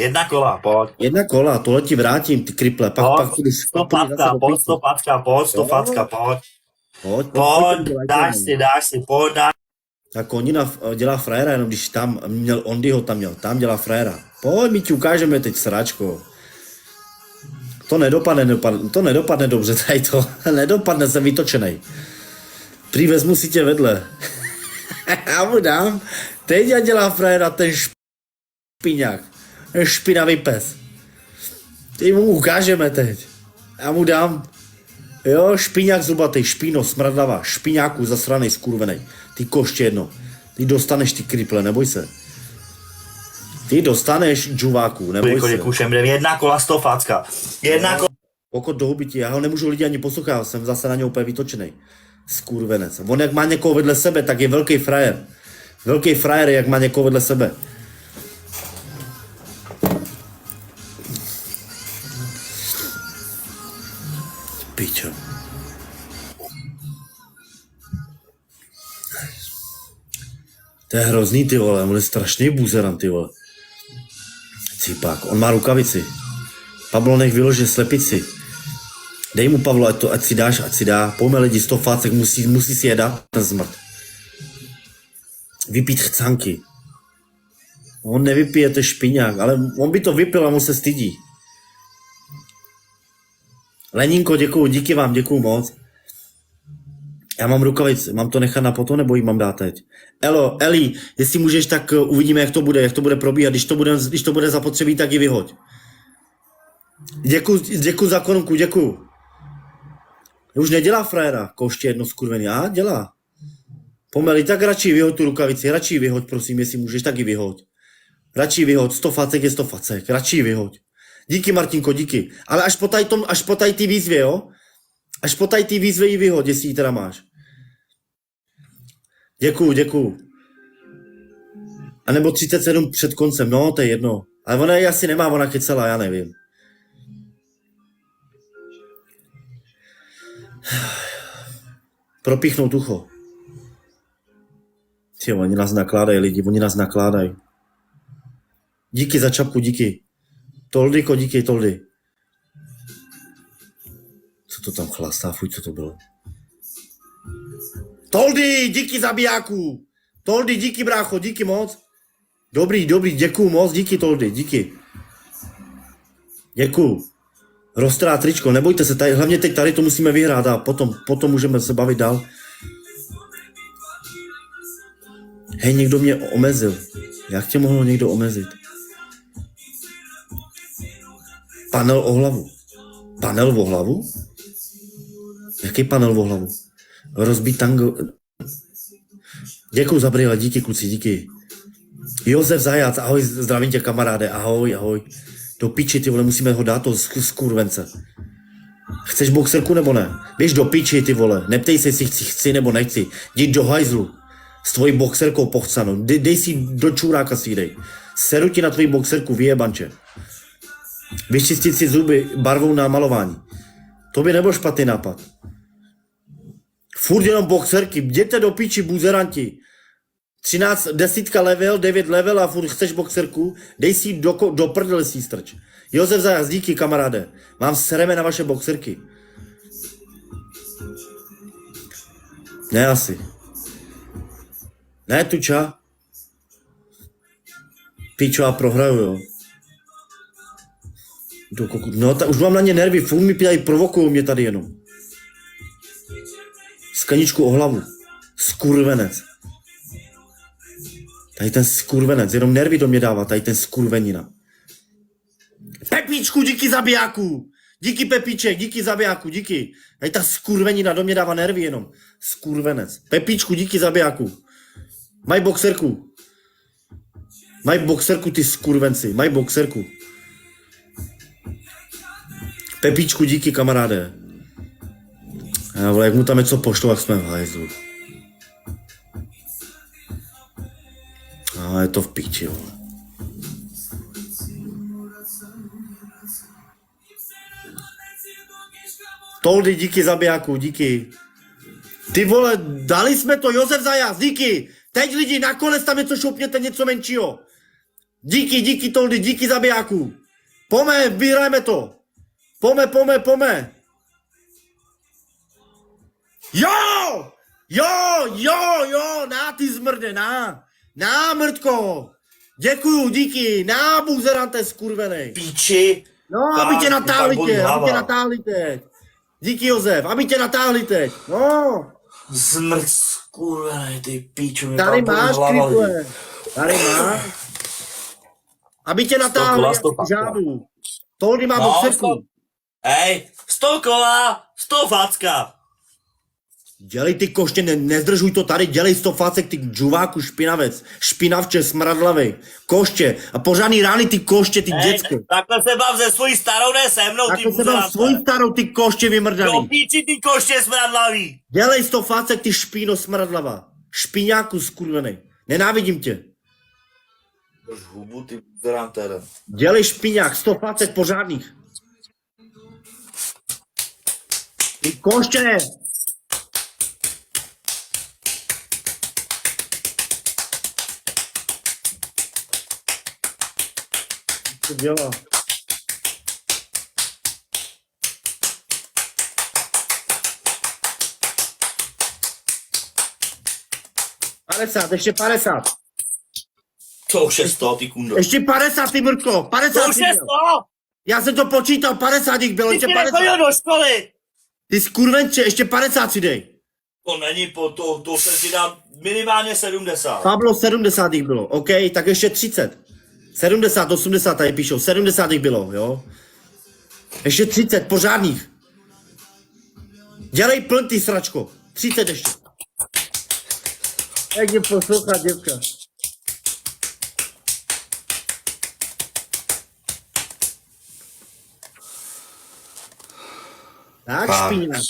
Jedna kola, pojď. Jedna kola, tohle ti vrátím, ty kriple. Pak půjdeš. 100 facka, pojď, 100 facka, pojď, 100 facka, pojď. Pojď, dáš si, pojď, dáš. Ta konina dělá frajera, jenom když tam měl Ondyho, tam dělá frajera. Pojď, my ti ukážeme teď, sráčko. To nedopadne dobře, tady to. Nedopadne, jsem vytočenej. Prý vezmu si tě vedle. Já mu dám. Teď já dělá frajera ten špíňák. Ten špinavý pes. Teď mu ukážeme teď. Já mu dám. Jo, špíňák zubatý, špíno, smradlavá, špíňáku zasranej, skurvenej. Ty koště jedno. Ty dostaneš ty kriple, neboj se. Ty dostaneš džuváku, neboj se. Kušem, jedna kola 100 facka. Jedna kola. Pokud do hubytí, já ho nemůžu lidi ani poslouchat, jsem zase na něj úplně vytočený. Skurvenec. On jak má někoho vedle sebe, tak je velký frajer. Velký frajer, jak má někoho vedle sebe. Pičo. To je hrozný, ty vole, on je strašný buzerant, ty vole. Cipák, on má rukavici. Pablo nech vyloží slepici. Dej mu, Pavlo, ať si dá. Pojďme lidi, 100 facek, musí si jedat ten zmrt. Vypít chcánky. On nevypije, to je špiňák, ale on by to vypil a mu se stydí. Lenínko, děkuju, díky vám, děkuju moc. Já mám rukavici, mám to nechat na potom, nebo ji mám dát teď? Eli, jestli můžeš, tak uvidíme, jak to bude probíhat. Když to bude zapotřebí, tak ji vyhoď. Děkuju za korunku, děkuju. Už nedělá frajera, koště jedno skurvený. A dělá. Pomeli, tak radši vyhoď tu rukavici, radši vyhoď, prosím, jestli můžeš, tak ji vyhoď. Radši vyhoď, 100 facek je 100 facek, radši vyhoď. Díky, Martinko, díky. Ale až po tady ty výzvě, jo? Až po tady ty výzvě ji vyhoď, jestli ji teda máš. Děkuju. A nebo 37 před koncem, no, to je jedno. Ale ona ji asi nemá, ona kecela, já nevím. Propíchnout ucho. Ty, oni nás nakládají lidi, oni nás nakládají. Díky za čapku, díky. Toldyko, díky, Toldy. Co to tam chlastá, fuj, co to bylo? Toldy, díky zabijáku. Toldy, díky brácho, díky moc. Dobrý, děkuju moc, díky Toldy, díky. Děkuju. Roztrá tričko, nebojte se, tady, hlavně teď tady to musíme vyhrát a potom můžeme se bavit dál. Hej, někdo mě omezil. Jak tě mohl někdo omezit? Panel o hlavu. Panel o hlavu? Jaký panel o hlavu? Rozbít tango. Děkuju za brýle, díky kluci, díky. Josef Zajac, ahoj, zdravím tě kamaráde, ahoj. Do piči, ty vole, musíme ho dát, to skurvence. Chceš boxerku nebo ne? Běž do piči, ty vole, neptej se, jestli chci nebo nechci. Jdi do hajzlu. S tvojí boxerkou pochcanou. Dej si do čuráka si dej. Seru ti na tvoji boxerku, vyjebanče. Vyčistit si zuby barvou na malování. To by nebyl špatný nápad. Furt jenom boxerky, jděte do piči, buzeranti. 13, 10 level, 9 level a furt chceš boxerku, dej si do prdele si strč. Josef Zajac, díky kamaráde. Mám sereme na vaše boxerky. Ne asi. Ne, tuča. Pičo, a prohraju, jo. No, už mám na ně nervy, furt mi pědají, provokují mě tady jenom. Skaničku o hlavu. Skurvenec. Tady ten skurvenec, jenom nervy do mě dává, tady ten skurvenina. Pepíčku, díky zabijáku. Díky Pepíček, díky zabijáku, díky. Tady ta skurvenina do mě dává nervy jenom. Skurvenec. Pepíčku, díky zabijáku. Maj boxerku, ty skurvenci, maj boxerku. Pepíčku, díky kamaráde. Já vole, jak mu tam něco pošlo, jak jsme v hajzlu. A je to v píči, vole. Toldy, díky zabijáku, díky. Ty vole, dali jsme to, Josef Zajac, díky. Teď lidi, nakonec tam něco šoupněte, něco menšího. Díky Toldy, díky zabijáku. Pome, vyhrajeme to. Pome. Jo, na ty zmrde, na mrtko. Děkuju, díky, na buzerante skurvenej. Píči. No, aby tě natáhli teď. Díky Josef, aby tě natáhli teď. No. Zmrt skurvenej, ty píču, mě Tady tam máš, hlava. kriple. Tady máš. Aby tě natáhli, kola, 100 jak facka. žádu. Toldy má boxerku. Hej, 100 kola, 100 facka. Dělej ty koště, nezdržuj to tady, dělej 100 facek, ty džuváku, špinavec, špinavče, smradlavej, koště a pořádný rány, ty koště, ty děcko. Takhle se bav se svojí starou, ne se mnou, ty Takhle se dám svojí starou, ty koště Do vymrdaný. píči, ty koště smradlavý. Dělej 100 facek, ty špíno smradlava. Špíňáku skurvenej. Nenávidím tě. Drž hubu, ty garantéra. Dělej špíňák, 100 facek pořádných. Ty koště. Co dělá? Ještě 50. To už je 100, ty kundo. Ještě 50, ty mrtko, 50 To už je 100. Já jsem to počítal, 50 jich bylo, Ty ještě jsi 50. nechodil do školy. Ty skurvenče, ještě 50 si dej. To není po to se si dám minimálně 70. Pablo, 70 jich bylo, OK, tak ještě 30. 70, 80 tady píšou, 70 jich bylo, jo. Ještě 30, pořádných. Dělej pln, ty sračko. 30 ještě. Jak mě poslouchá, děvka. Tak, špíňák.